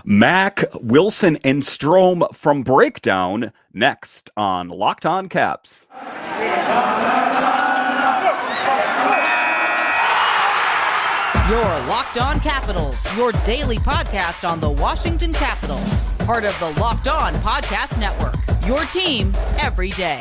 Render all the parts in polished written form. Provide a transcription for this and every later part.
Mac, Wilson, and Strome from Breakdown next on Locked On Caps. Your Locked On Capitals, your daily podcast on the Washington Capitals. Part of the Locked On Podcast Network, your team every day.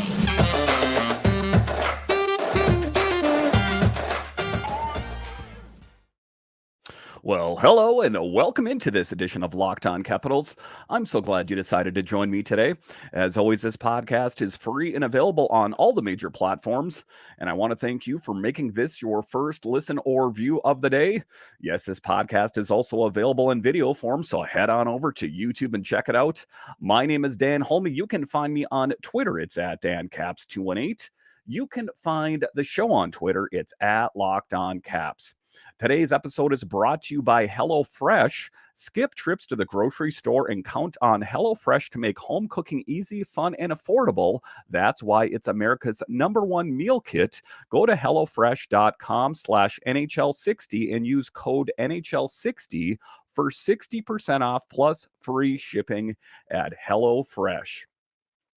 Well, hello and welcome into this edition of Locked On Capitals. I'm so glad you decided to join me today. As always, this podcast is free and available on all the major platforms. And I want to thank you for making this your first listen or view of the day. Yes, this podcast is also available in video form, so head on over to YouTube and check it out. My name is Dan Holme. You can find me on Twitter. It's at DanCaps218. You can find the show on Twitter. It's at Locked On Caps. Today's episode is brought to you by HelloFresh. Skip trips to the grocery store and count on HelloFresh to make home cooking easy, fun, and affordable. That's why it's America's #1 meal kit. Go to HelloFresh.com/NHL60 and use code NHL60 for 60% off plus free shipping at HelloFresh.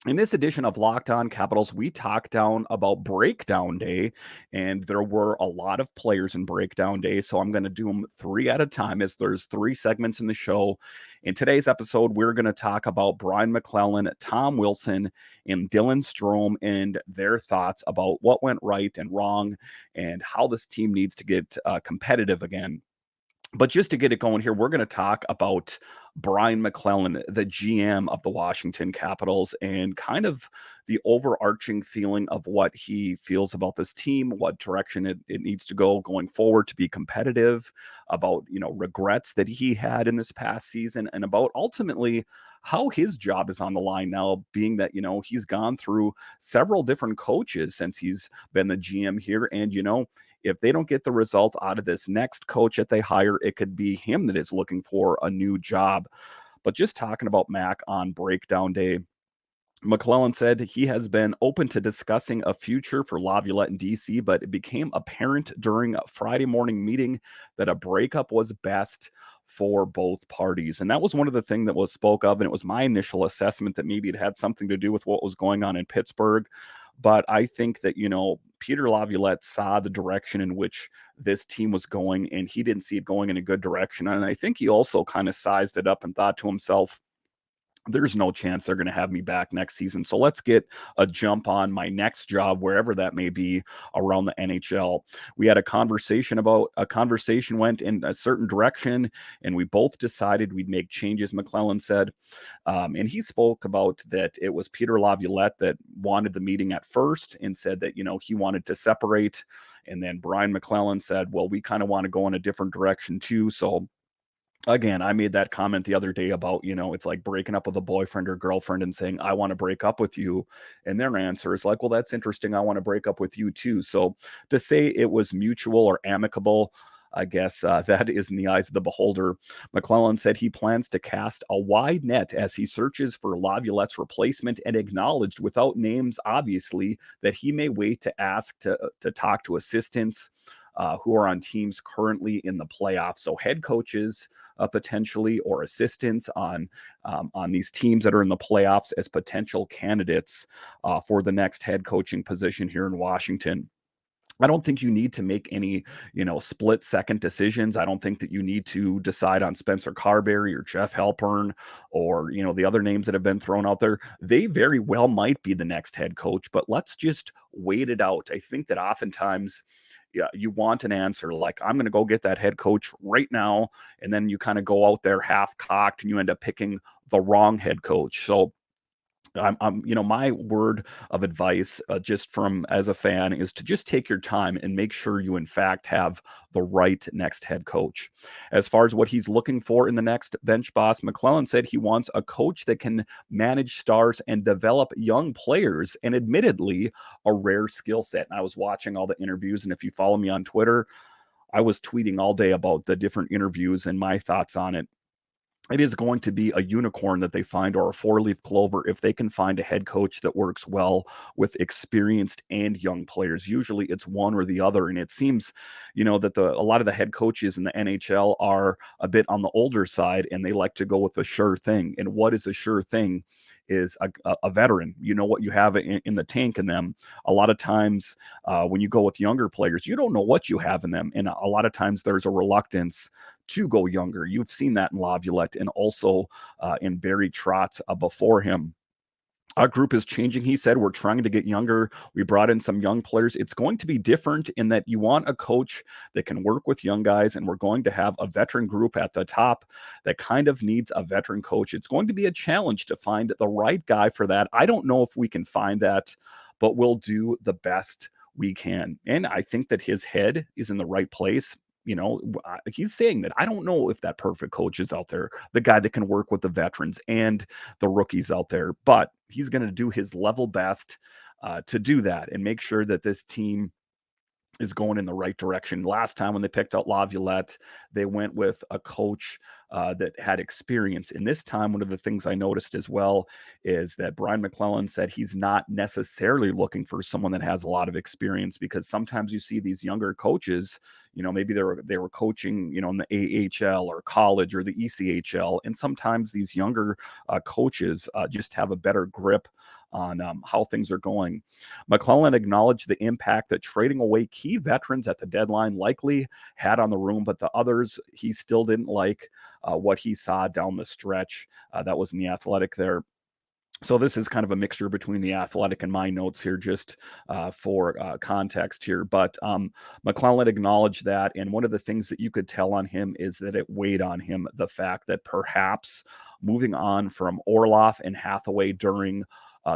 In this edition of Locked On Capitals, we talked down about Breakdown Day, and there were a lot of players in Breakdown Day, so I'm going to do them three at a time as there's three segments in the show. In today's episode, we're going to talk about Brain Maclellan, Tom Wilson, and Dylan Strome and their thoughts about what went right and wrong and how this team needs to get competitive again. But just to get it going here, we're going to talk about Brain Maclellan, the GM of the Washington Capitals, and kind of the overarching feeling of what he feels about this team, what direction it needs to go going forward to be competitive, about, regrets that he had in this past season, and about ultimately how his job is on the line now, being that, he's gone through several different coaches since he's been the GM here. And, if they don't get the result out of this next coach that they hire, it could be him that is looking for a new job. But just talking about Mac on Breakdown Day, Maclellan said he has been open to discussing a future for Laviolette in DC, but it became apparent during a Friday morning meeting that a breakup was best for both parties. And that was one of the things that was spoke of, and it was my initial assessment that maybe it had something to do with what was going on in Pittsburgh. But I think that, Peter Laviolette saw the direction in which this team was going, and he didn't see it going in a good direction. And I think he also kind of sized it up and thought to himself, there's no chance they're going to have me back next season. So let's get a jump on my next job, wherever that may be around the NHL. We had a conversation went in a certain direction, and we both decided we'd make changes, Maclellan said. And he spoke about that it was Peter Laviolette that wanted the meeting at first and said that, he wanted to separate. And then Brain Maclellan said, well, we kind of want to go in a different direction too. So again, I made that comment the other day about, it's like breaking up with a boyfriend or girlfriend and saying, I want to break up with you. And their answer is like, well, that's interesting. I want to break up with you too. So to say it was mutual or amicable, I guess that is in the eyes of the beholder. Maclellan said he plans to cast a wide net as he searches for Laviolette's replacement and acknowledged, without names, obviously, that he may wait to ask to talk to assistants who are on teams currently in the playoffs. So head coaches potentially, or assistants on these teams that are in the playoffs as potential candidates for the next head coaching position here in Washington. I don't think you need to make any, split second decisions. I don't think that you need to decide on Spencer Carberry or Jeff Halpern or, the other names that have been thrown out there. They very well might be the next head coach, but let's just wait it out. I think that oftentimes, you want an answer like, I'm going to go get that head coach right now. And then you kind of go out there half cocked and you end up picking the wrong head coach. So my word of advice, just from as a fan, is to just take your time and make sure you, in fact, have the right next head coach. As far as what he's looking for in the next bench boss, Maclellan said he wants a coach that can manage stars and develop young players, and admittedly, a rare skill set. And I was watching all the interviews, and if you follow me on Twitter, I was tweeting all day about the different interviews and my thoughts on it. it is going to be a unicorn that they find, or a four-leaf clover, if they can find a head coach that works well with experienced and young players. Usually it's one or the other. And it seems, that a lot of the head coaches in the NHL are a bit on the older side, and they like to go with a sure thing. And what is a sure thing is a veteran. You know what you have in the tank in them. A lot of times when you go with younger players, you don't know what you have in them. And a lot of times there's a reluctance to go younger. You've seen that in Laviolette, and also in Barry Trotz before him. Our group is changing, he said. We're trying to get younger. We brought in some young players. It's going to be different in that you want a coach that can work with young guys, and we're going to have a veteran group at the top that kind of needs a veteran coach. It's going to be a challenge to find the right guy for that. I don't know if we can find that, but we'll do the best we can. And I think that his head is in the right place. He's saying that. I don't know if that perfect coach is out there, the guy that can work with the veterans and the rookies out there, but he's going to do his level best to do that and make sure that this team is going in the right direction. Last time when they picked out Laviolette, they went with a coach that had experience. And this time, one of the things I noticed as well is that Brain Maclellan said he's not necessarily looking for someone that has a lot of experience, because sometimes you see these younger coaches, maybe they were coaching, in the AHL or college or the ECHL, and sometimes these younger coaches just have a better grip on how things are going. Maclellan acknowledged the impact that trading away key veterans at the deadline likely had on the room, but the others, he still didn't like what he saw down the stretch. That was in the Athletic there. So this is kind of a mixture between the Athletic and my notes here, just for context here. But Maclellan acknowledged that, and one of the things that you could tell on him is that it weighed on him, the fact that perhaps moving on from Orlov and Hathaway during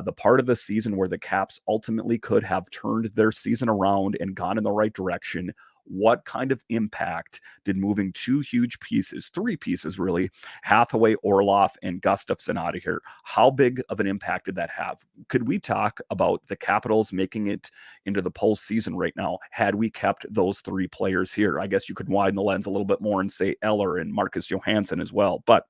the part of the season where the Caps ultimately could have turned their season around and gone in the right direction, what kind of impact did moving two huge pieces, three pieces really, Hathaway, Orlov, and Gustafsson out of here, how big of an impact did that have? Could we talk about the Capitals making it into the postseason right now had we kept those three players here? I guess you could widen the lens a little bit more and say Eller and Marcus Johansson as well, but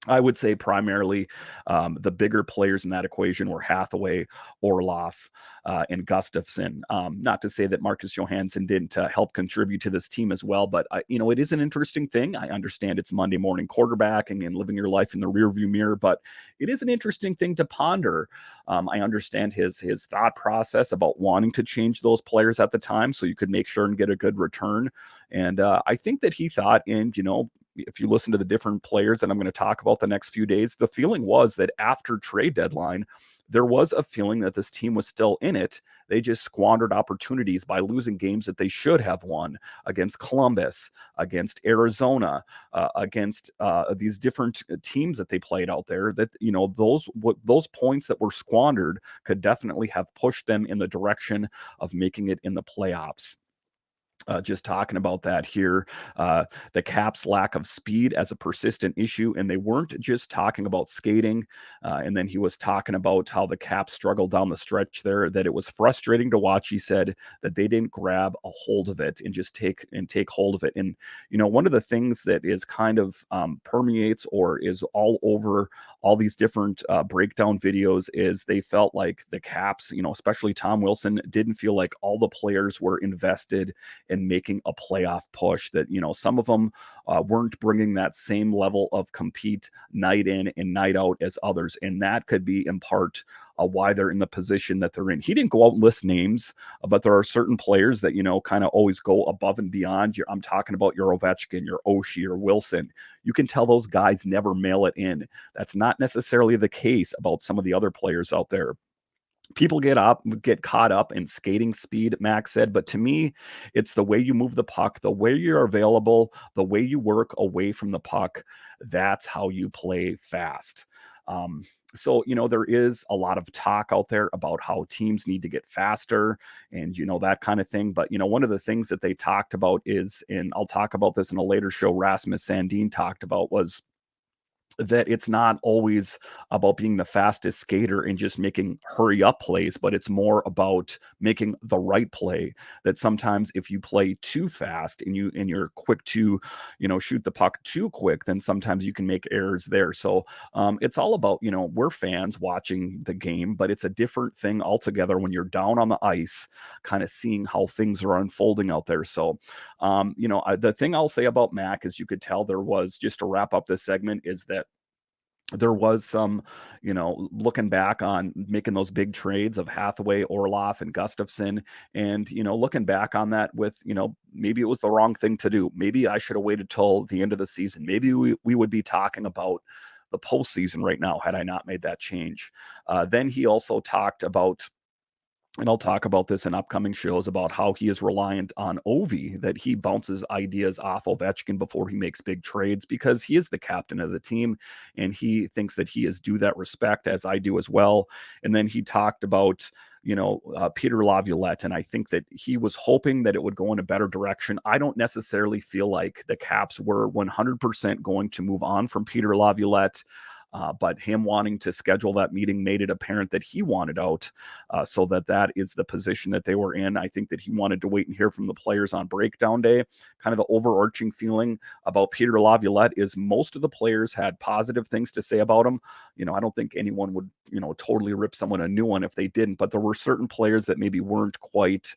I would say primarily the bigger players in that equation were Hathaway, Orlov, and Gustafsson. Not to say that Marcus Johansson didn't help contribute to this team as well, but it is an interesting thing. I understand it's Monday morning quarterbacking and living your life in the rearview mirror, but it is an interesting thing to ponder. I understand his thought process about wanting to change those players at the time so you could make sure and get a good return. And I think that he thought, if you listen to the different players that I'm going to talk about the next few days, the feeling was that after trade deadline, there was a feeling that this team was still in it. They just squandered opportunities by losing games that they should have won against Columbus, against Arizona, against these different teams that they played out there. That those points that were squandered could definitely have pushed them in the direction of making it in the playoffs. Just talking about that here, the Caps' lack of speed as a persistent issue, and they weren't just talking about skating. And then he was talking about how the Caps struggled down the stretch there, that it was frustrating to watch. He said that they didn't grab a hold of it and just take hold of it. And one of the things that is kind of permeates or is all over all these different breakdown videos is they felt like the Caps, especially Tom Wilson, didn't feel like all the players were invested in making a playoff push, that some of them weren't bringing that same level of compete night in and night out as others, and that could be in part why they're in the position that they're in. He didn't go out and list names, but there are certain players that kind of always go above and beyond. I'm talking about your Ovechkin, your Oshie, or Wilson. You can tell those guys never mail it in. That's not necessarily the case about some of the other players out there. People get caught up in skating speed, Max said, but to me, it's the way you move the puck, the way you're available, the way you work away from the puck. That's how you play fast. So there is a lot of talk out there about how teams need to get faster and, that kind of thing. But, one of the things that they talked about is, and I'll talk about this in a later show, Rasmus Sandin talked about, was that it's not always about being the fastest skater and just making hurry up plays, but it's more about making the right play. That sometimes if you play too fast and you're quick to, shoot the puck too quick, then sometimes you can make errors there. So it's all about, we're fans watching the game, but it's a different thing altogether when you're down on the ice, kind of seeing how things are unfolding out there. So the thing I'll say about Mac is, you could tell there was, just to wrap up this segment, is that there was some, looking back on making those big trades of Hathaway, Orloff, and Gustafson, and, looking back on that with, maybe it was the wrong thing to do. Maybe I should have waited till the end of the season. Maybe we would be talking about the postseason right now had I not made that change. Then he also talked about, and I'll talk about this in upcoming shows, about how he is reliant on Ovi, that he bounces ideas off Ovechkin before he makes big trades, because he is the captain of the team and he thinks that he is due that respect, as I do as well. And then he talked about, Peter Laviolette, and I think that he was hoping that it would go in a better direction. I don't necessarily feel like the Caps were 100% going to move on from Peter Laviolette. But him wanting to schedule that meeting made it apparent that he wanted out, so that is the position that they were in. I think that he wanted to wait and hear from the players on breakdown day. Kind of the overarching feeling about Peter Laviolette is most of the players had positive things to say about him. I don't think anyone would, totally rip someone a new one if they didn't, but there were certain players that maybe weren't quite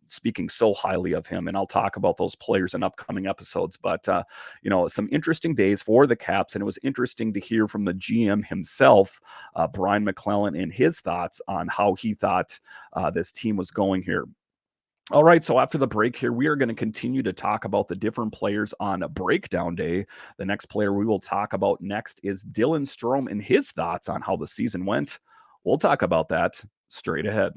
speaking so highly of him. And I'll talk about those players in upcoming episodes. But, some interesting days for the Caps. And it was interesting to hear from the GM himself, Brain Maclellan, and his thoughts on how he thought this team was going here. All right, so after the break here, we are going to continue to talk about the different players on a breakdown day. The next player we will talk about next is Dylan Strome and his thoughts on how the season went. We'll talk about that straight ahead.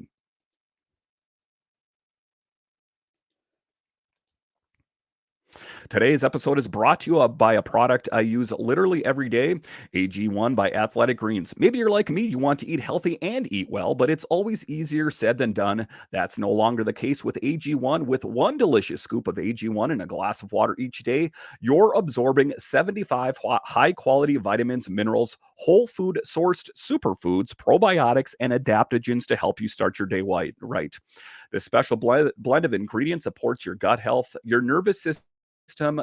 Today's episode is brought to you by a product I use literally every day, AG1 by Athletic Greens. Maybe you're like me, you want to eat healthy and eat well, but it's always easier said than done. That's no longer the case with AG1. With one delicious scoop of AG1 in a glass of water each day, you're absorbing 75 high-quality vitamins, minerals, whole food sourced superfoods, probiotics, and adaptogens to help you start your day right. This special blend of ingredients supports your gut health, your nervous system,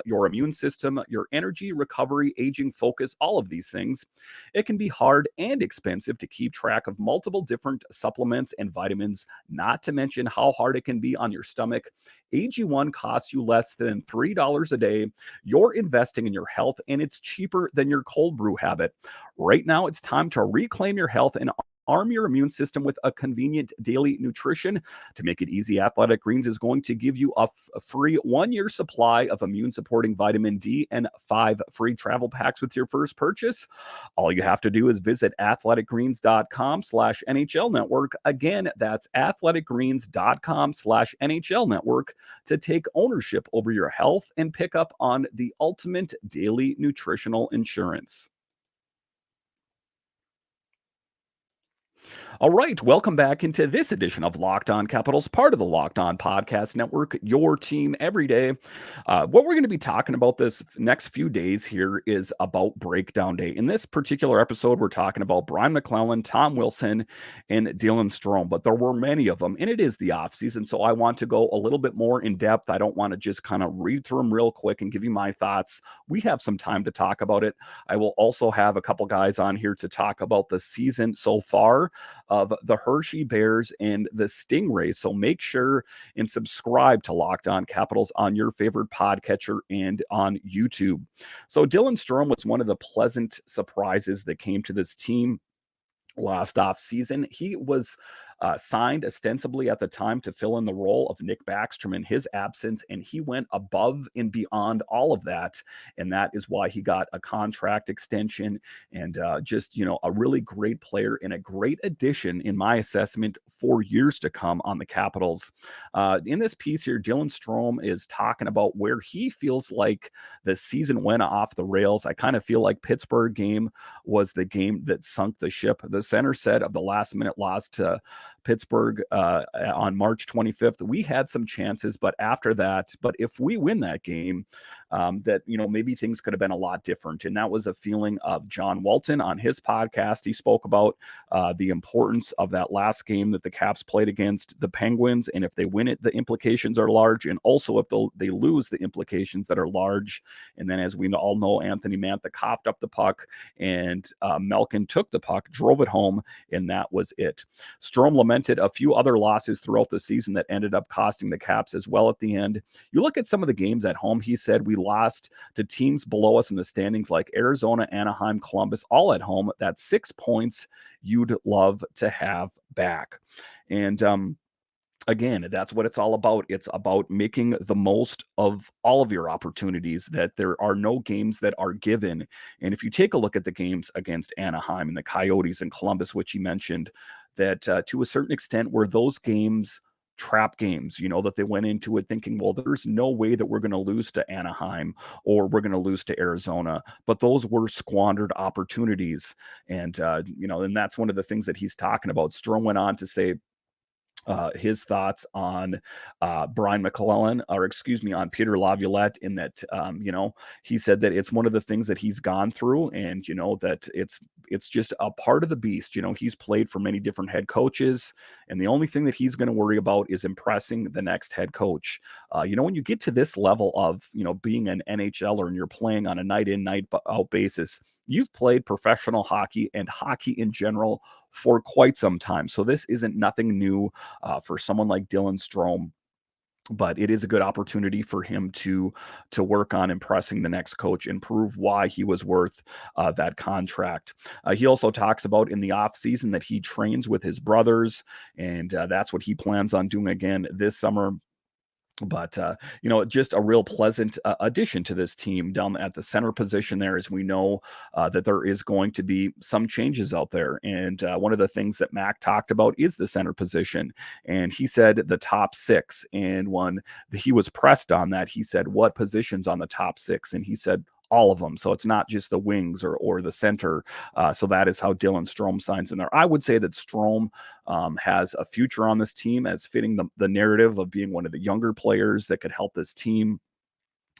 your immune system, your energy, recovery, aging, focus, all of these things. It can be hard and expensive to keep track of multiple different supplements and vitamins, not to mention how hard it can be on your stomach. AG1 costs you less than $3 a day. You're investing in your health, and it's cheaper than your cold brew habit. Right now, it's time to reclaim your health and arm your immune system with a convenient daily nutrition. To make it easy, Athletic Greens is going to give you a free 1-year supply of immune-supporting vitamin D and 5 free travel packs with your first purchase. All you have to do is visit athleticgreens.com/NHL Network. Again, that's athleticgreens.com/NHL Network to take ownership over your health and pick up on the ultimate daily nutritional insurance. All right, welcome back into this edition of Locked On Capitals, part of the Locked On Podcast Network, your team every day. What we're going to be talking about this next few days here is about Breakdown Day. In this particular episode, we're talking about Brain Maclellan, Tom Wilson, and Dylan Strome, but there were many of them, and it is the offseason, so I want to go a little bit more in depth. I don't want to just kind of read through them real quick and give you my thoughts. We have some time to talk about it. I will also have a couple guys on here to talk about the season so far of the Hershey Bears and the Stingrays. So make sure and subscribe to Locked On Capitals on your favorite podcatcher and on YouTube. So Dylan Strome was one of the pleasant surprises that came to this team last off season. He was signed ostensibly at the time to fill in the role of Nick Backstrom in his absence, and he went above and beyond all of that, and that is why he got a contract extension and just, a really great player and a great addition, in my assessment, for years to come on the Capitals. In this piece here, Dylan Strome is talking about where he feels like the season went off the rails. I kind of feel like Pittsburgh game was the game that sunk the ship. The center said of the last minute loss to Pittsburgh on March 25th. We had some chances, but after that, but if we win that game, that, maybe things could have been a lot different. And that was a feeling of John Walton on his podcast. He spoke about the importance of that last game that the Caps played against the Penguins. And if they win it, the implications are large. And also if they lose, the implications that are large. And then, as we all know, Anthony Mantha coughed up the puck, and Malkin took the puck, drove it home, and that was it. Strome lamented a few other losses throughout the season that ended up costing the Caps as well at the end. You look at some of the games at home, he said, we lost to teams below us in the standings like Arizona, Anaheim, Columbus, all at home. That's 6 points you'd love to have back. And again, that's what it's all about. It's about making the most of all of your opportunities, that there are no games that are given. And if you take a look at the games against Anaheim and the Coyotes and Columbus, which you mentioned, that to a certain extent were those games trap games, that they went into it thinking, well, there's no way that we're going to lose to Anaheim or we're going to lose to Arizona. But those were squandered opportunities. And, and that's one of the things that he's talking about. Strome went on to say, his thoughts on Brain Maclellan, on Peter Laviolette, in that, he said that it's one of the things that he's gone through, and, that it's just a part of the beast. He's played for many different head coaches, and the only thing that he's going to worry about is impressing the next head coach. When you get to this level of, being an NHLer and you're playing on a night in, night out basis, you've played professional hockey and hockey in general for quite some time. So this isn't nothing new for someone like Dylan Strome, but it is a good opportunity for him to work on impressing the next coach and prove why he was worth that contract. He also talks about in the off season that he trains with his brothers, and that's what he plans on doing again this summer. But, just a real pleasant addition to this team down at the center position there, as we know that there is going to be some changes out there. And one of the things that Mac talked about is the center position. And he said the top six. And when he was pressed on that, he said, what positions on the top six? And he said, all of them. So it's not just the wings or the center. So that is how Dylan Strome signs in there. I would say that Strome has a future on this team as fitting the narrative of being one of the younger players that could help this team.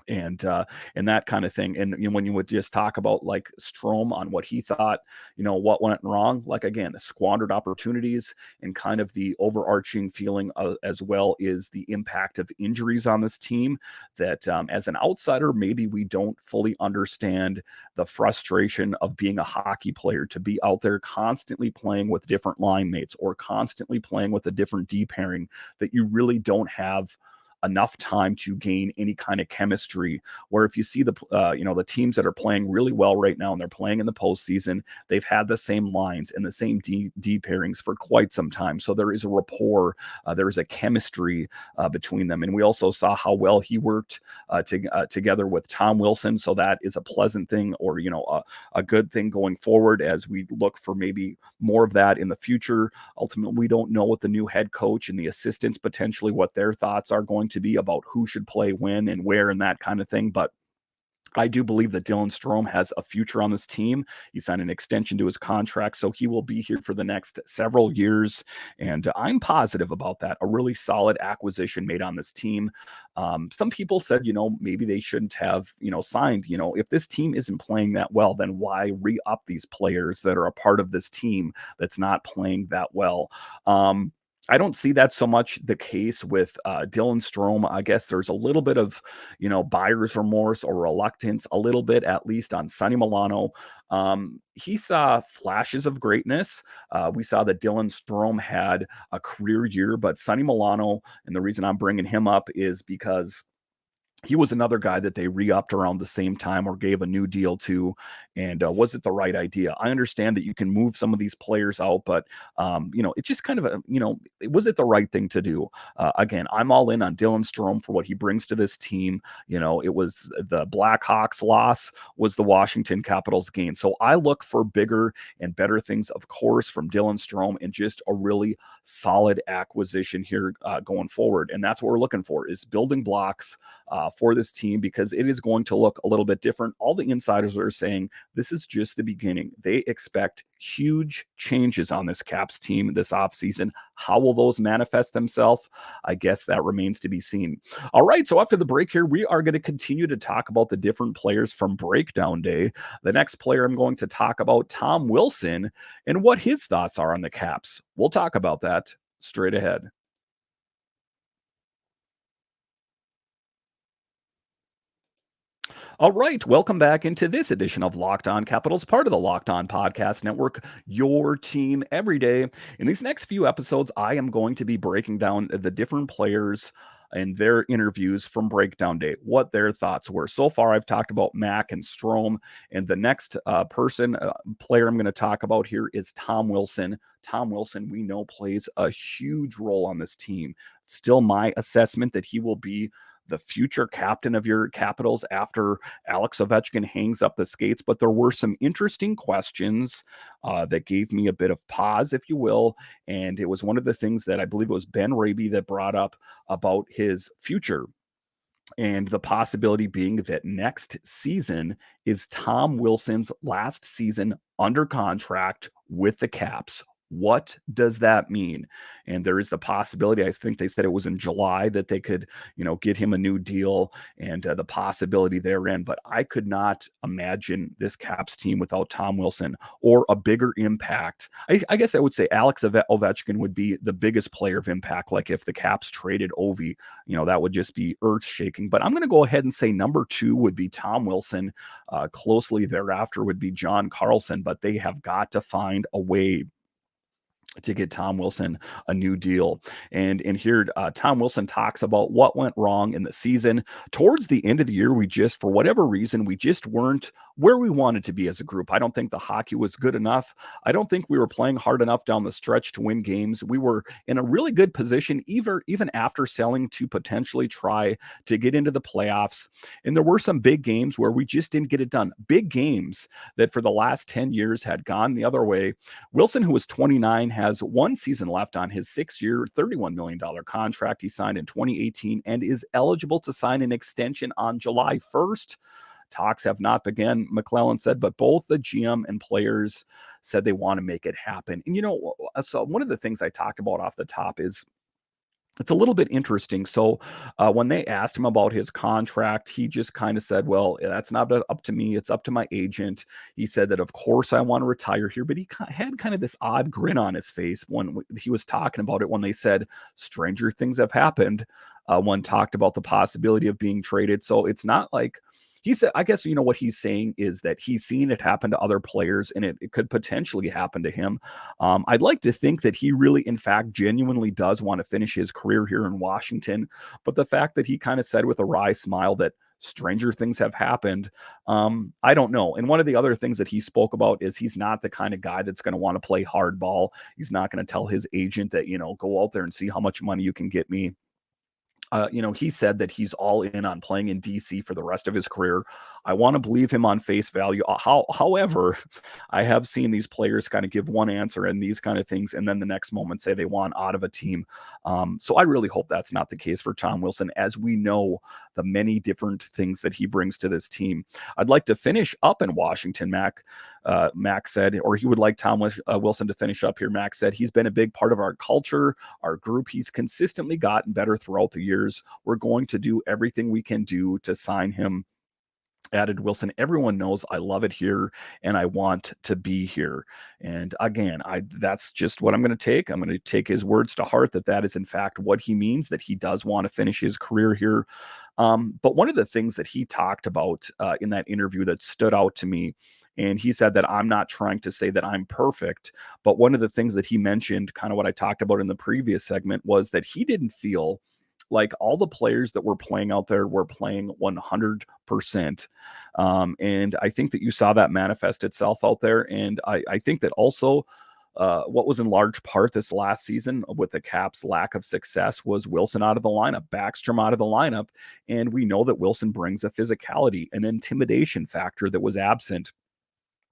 And that kind of thing. And when you would just talk about like Strome on what he thought, what went wrong, like, again, squandered opportunities, and kind of the overarching feeling as well is the impact of injuries on this team, that as an outsider, maybe we don't fully understand the frustration of being a hockey player, to be out there constantly playing with different line mates or constantly playing with a different D pairing, that you really don't have enough time to gain any kind of chemistry. Where if you see the teams that are playing really well right now and they're playing in the postseason, they've had the same lines and the same D pairings for quite some time. So there is a rapport, there is a chemistry between them. And we also saw how well he worked together with Tom Wilson. So that is a pleasant thing, or a good thing going forward as we look for maybe more of that in the future. Ultimately, we don't know what the new head coach and the assistants potentially what their thoughts are going to be about who should play when and where and that kind of thing. But I do believe that Dylan Strome has a future on this team. He signed an extension to his contract, so he will be here for the next several years. And I'm positive about that. A really solid acquisition made on this team. Some people said, maybe they shouldn't have, signed. If this team isn't playing that well, then why re-up these players that are a part of this team that's not playing that well? I don't see that so much the case with Dylan Strome. I guess there's a little bit of, buyer's remorse or reluctance, a little bit at least, on Sonny Milano. He saw flashes of greatness. We saw that Dylan Strome had a career year, but Sonny Milano, and the reason I'm bringing him up is because he was another guy that they re-upped around the same time or gave a new deal to. And was it the right idea? I understand that you can move some of these players out, but, it's just kind of was it the right thing to do? Again, I'm all in on Dylan Strome for what he brings to this team. It was the Blackhawks loss was the Washington Capitals gain. So I look for bigger and better things, of course, from Dylan Strome, and just a really solid acquisition here going forward. And that's what we're looking for, is building blocks for this team, because it is going to look a little bit different. All the insiders are saying this is just the beginning. They expect huge changes on this Caps team this offseason. How will those manifest themselves? I guess that remains to be seen. All right, so after the break here, we are going to continue to talk about the different players from breakdown day. The next player I'm going to talk about, Tom Wilson, and what his thoughts are on the Caps. We'll talk about that straight ahead. All right, welcome back into this edition of Locked On Capitals, part of the Locked On Podcast Network, your team every day. In these next few episodes, I am going to be breaking down the different players and their interviews from breakdown day, what their thoughts were. So far, I've talked about Mac and Strome, and the next player I'm going to talk about here is Tom Wilson. Tom Wilson, we know, plays a huge role on this team. Still my assessment that he will be the future captain of your Capitals after Alex Ovechkin hangs up the skates. But there were some interesting questions that gave me a bit of pause, if you will. And it was one of the things that I believe it was Ben Raby that brought up about his future. And the possibility being that next season is Tom Wilson's last season under contract with the Caps. What does that mean? And there is the possibility, I think they said it was in July, that they could, get him a new deal, and the possibility therein. But I could not imagine this Caps team without Tom Wilson, or a bigger impact. I guess I would say Alex Ovechkin would be the biggest player of impact. Like if the Caps traded Ovi, that would just be earth shaking. But I'm going to go ahead and say number 2 would be Tom Wilson. Closely thereafter would be John Carlson, but they have got to find a way to get Tom Wilson a new deal. And here, Tom Wilson talks about what went wrong in the season. Towards the end of the year, for whatever reason, we just weren't where we wanted to be as a group. I don't think the hockey was good enough. I don't think we were playing hard enough down the stretch to win games. We were in a really good position, even after selling, to potentially try to get into the playoffs. And there were some big games where we just didn't get it done. Big games that for the last 10 years had gone the other way. Wilson, who was 29, has one season left on his 6-year, $31 million contract he signed in 2018, and is eligible to sign an extension on July 1st. Talks have not begun, Maclellan said, but both the GM and players said they want to make it happen. And, so one of the things I talked about off the top is, it's a little bit interesting. So when they asked him about his contract, he just kind of said, well, that's not up to me. It's up to my agent. He said that, of course, I want to retire here. But he had kind of this odd grin on his face when he was talking about it, when they said stranger things have happened, when talked about the possibility of being traded. So it's not like, he said, I guess, what he's saying is that he's seen it happen to other players, and it could potentially happen to him. I'd like to think that he really, in fact, genuinely does want to finish his career here in Washington. But the fact that he kind of said with a wry smile that stranger things have happened, I don't know. And one of the other things that he spoke about is he's not the kind of guy that's going to want to play hardball. He's not going to tell his agent that, go out there and see how much money you can get me. He said that he's all in on playing in DC for the rest of his career. I want to believe him on face value. However, I have seen these players kind of give one answer and these kind of things, and then the next moment say they want out of a team. So I really hope that's not the case for Tom Wilson, as we know the many different things that he brings to this team. I'd like to finish up in Washington, Mac said, or he would like Tom Wilson to finish up here. Mac said, he's been a big part of our culture, our group. He's consistently gotten better throughout the years. We're going to do everything we can do to sign him, added Wilson. Everyone knows I love it here and I want to be here. And again, that's just what I'm going to take. I'm going to take his words to heart, that is in fact what he means, that he does want to finish his career here. But one of the things that he talked about in that interview that stood out to me, and he said that I'm not trying to say that I'm perfect, but one of the things that he mentioned, kind of what I talked about in the previous segment, was that he didn't feel like all the players that were playing out there were playing 100%. And I think that you saw that manifest itself out there. And I think that also what was in large part this last season with the Caps' lack of success was Wilson out of the lineup, Backstrom out of the lineup. And we know that Wilson brings a physicality, an intimidation factor that was absent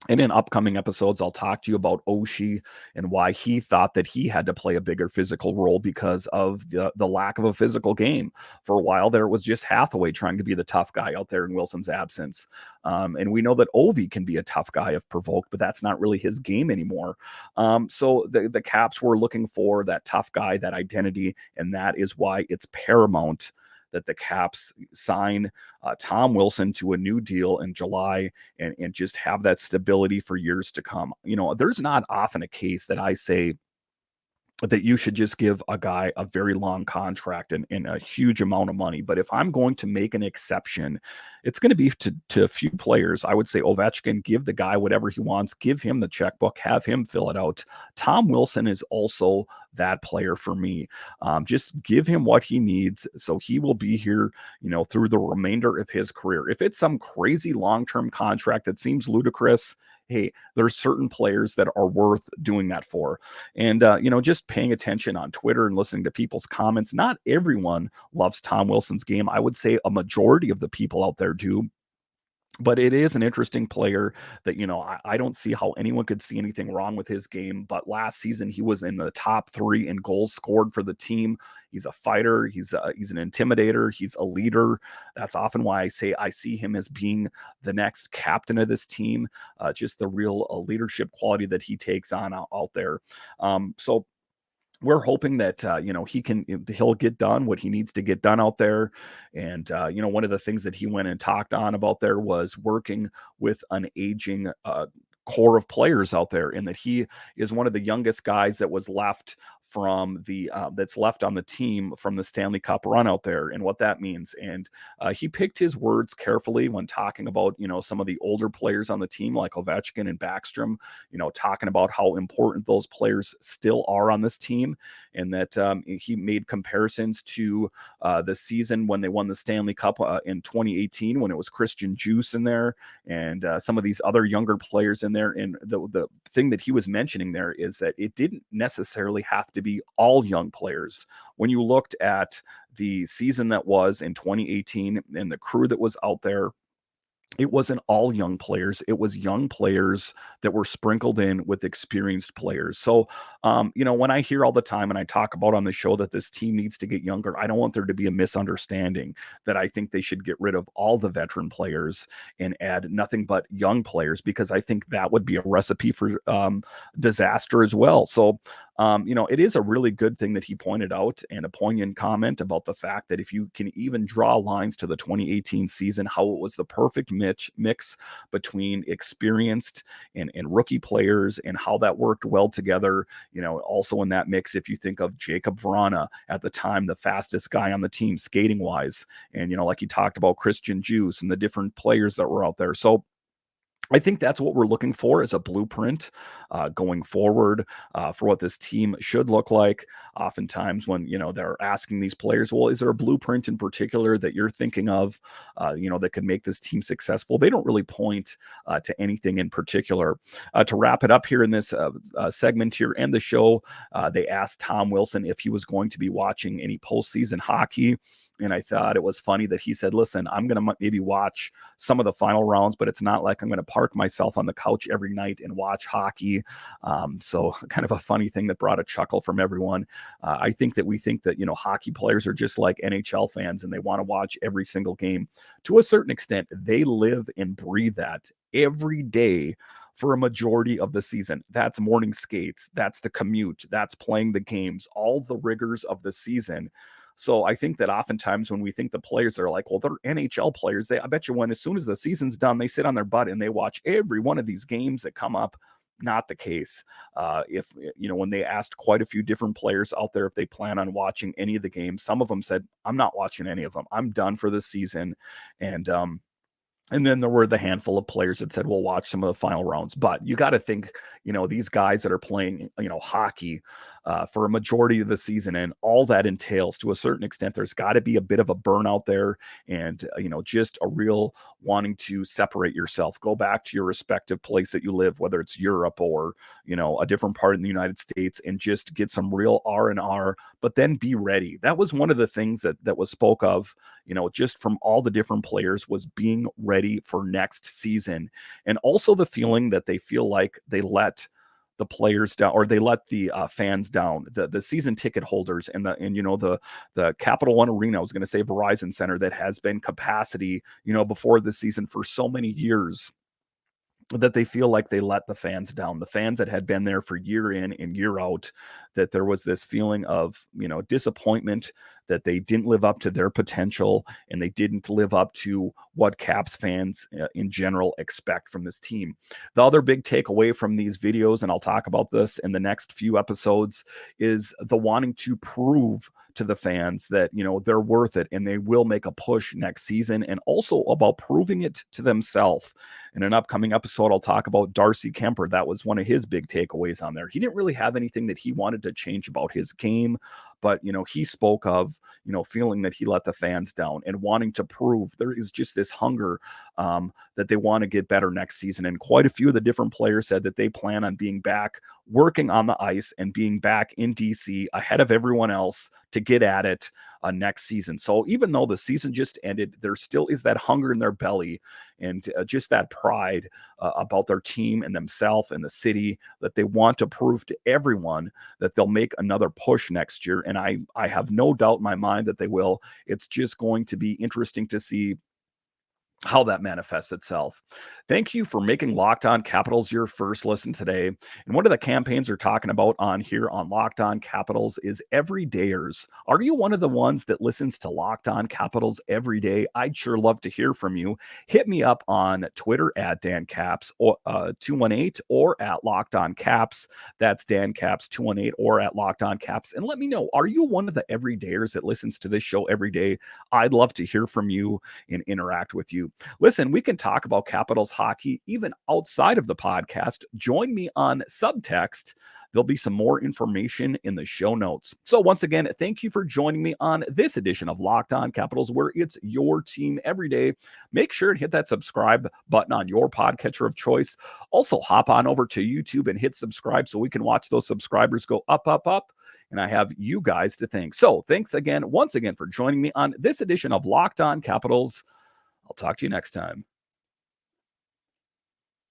And in upcoming episodes, I'll talk to you about Oshie and why he thought that he had to play a bigger physical role because of the lack of a physical game. For a while there, it was just Hathaway trying to be the tough guy out there in Wilson's absence. And we know that Ovi can be a tough guy if provoked, but that's not really his game anymore. So the Caps were looking for that tough guy, that identity, and that is why it's paramount that the Caps sign Tom Wilson to a new deal in July and just have that stability for years to come. There's not often a case that I say that you should just give a guy a very long contract and a huge amount of money. But if I'm going to make an exception, it's going to be to a few players. I would say Ovechkin, give the guy whatever he wants, give him the checkbook, have him fill it out. Tom Wilson is also that player for me. Just give him what he needs so he will be here, through the remainder of his career. If it's some crazy long-term contract that seems ludicrous, hey, there's certain players that are worth doing that for. And, just paying attention on Twitter and listening to people's comments. Not everyone loves Tom Wilson's game. I would say a majority of the people out there do. But it is an interesting player that, I don't see how anyone could see anything wrong with his game. But last season, he was in the top 3 in goals scored for the team. He's a fighter. He's an intimidator. He's a leader. That's often why I say I see him as being the next captain of this team, just the real leadership quality that he takes on out there. So we're hoping that he'll get done what he needs to get done out there. And one of the things that he went and talked on about there was working with an aging core of players out there, and that he is one of the youngest guys that was left from that's left on the team from the Stanley Cup run out there, and what that means. And he picked his words carefully when talking about some of the older players on the team like Ovechkin and Backstrom, talking about how important those players still are on this team, and that he made comparisons to the season when they won the Stanley Cup in 2018, when it was Christian Juice in there and some of these other younger players in there. And the thing that he was mentioning there is that it didn't necessarily have to be all young players. When you looked at the season that was in 2018 and the crew that was out there, it wasn't all young players. It was young players that were sprinkled in with experienced players. So, when I hear all the time and I talk about on the show that this team needs to get younger, I don't want there to be a misunderstanding that I think they should get rid of all the veteran players and add nothing but young players, because I think that would be a recipe for disaster as well. So, it is a really good thing that he pointed out, and a poignant comment about the fact that if you can even draw lines to the 2018 season, how it was the perfect mix between experienced and rookie players, and how that worked well together. Also in that mix, if you think of Jacob Vrana at the time, the fastest guy on the team skating wise, and like he talked about Christian Juice and the different players that were out there. So I think that's what we're looking for as a blueprint going forward for what this team should look like. Oftentimes when, they're asking these players, well, is there a blueprint in particular that you're thinking of, that could make this team successful? They don't really point to anything in particular. To wrap it up here in this segment here and the show, they asked Tom Wilson if he was going to be watching any postseason hockey. And I thought it was funny that he said, listen, I'm going to maybe watch some of the final rounds, but it's not like I'm going to park myself on the couch every night and watch hockey. So kind of a funny thing that brought a chuckle from everyone. I think that we think that, hockey players are just like NHL fans and they want to watch every single game. To a certain extent, they live and breathe that every day for a majority of the season. That's morning skates. That's the commute. That's playing the games, all the rigors of the season. So I think that oftentimes when we think the players are like, well, they're NHL players, I bet you as soon as the season's done, they sit on their butt and they watch every one of these games that come up. Not the case. When they asked quite a few different players out there if they plan on watching any of the games, some of them said, I'm not watching any of them. I'm done for this season. And then there were the handful of players that said, we'll watch some of the final rounds. But you got to think, these guys that are playing, hockey, for a majority of the season, and all that entails. To a certain extent, there's got to be a bit of a burnout there, and just a real wanting to separate yourself, go back to your respective place that you live, whether it's Europe or a different part in the United States, and just get some real R&R, but then be ready. That was one of the things that was spoke of, just from all the different players, was being ready for next season, and also the feeling that they feel like they let the players down, or they let the fans down, the season ticket holders, and the Capital One Arena, I was going to say Verizon Center, that has been capacity before the season for so many years, that they feel like they let the fans down, the fans that had been there for year in and year out, that there was this feeling of, disappointment, that they didn't live up to their potential, and they didn't live up to what Caps fans in general expect from this team. The other big takeaway from these videos, and I'll talk about this in the next few episodes, is the wanting to prove to the fans that, they're worth it and they will make a push next season, and also about proving it to themselves. In an upcoming episode, I'll talk about Darcy Kemper. That was one of his big takeaways on there. He didn't really have anything that he wanted to change about his game, but he spoke of feeling that he let the fans down and wanting to prove. There is just this hunger that they want to get better next season, and quite a few of the different players said that they plan on being back working on the ice and being back in DC ahead of everyone else to get at it next season. So even though the season just ended, there still is that hunger in their belly, and just that pride about their team and themselves and the city, that they want to prove to everyone that they'll make another push next year. And I have no doubt in my mind that they will. It's just going to be interesting to see how that manifests itself. Thank you for making Locked On Capitals your first listen today. And one of the campaigns we're talking about on here on Locked On Capitals is Everydayers. Are you one of the ones that listens to Locked On Capitals every day? I'd sure love to hear from you. Hit me up on Twitter at DanCaps or 218, or at Locked On Caps. That's DanCaps 218 or at Locked On Caps. And let me know, are you one of the everydayers that listens to this show every day? I'd love to hear from you and interact with you. Listen, we can talk about Capitals hockey even outside of the podcast. Join me on Subtext. There'll be some more information in the show notes. So once again, thank you for joining me on this edition of Locked On Capitals, where it's your team every day. Make sure to hit that subscribe button on your podcatcher of choice. Also, hop on over to YouTube and hit subscribe so we can watch those subscribers go up, up, up. And I have you guys to thank. So thanks again, once again, for joining me on this edition of Locked On Capitals. I'll talk to you next time.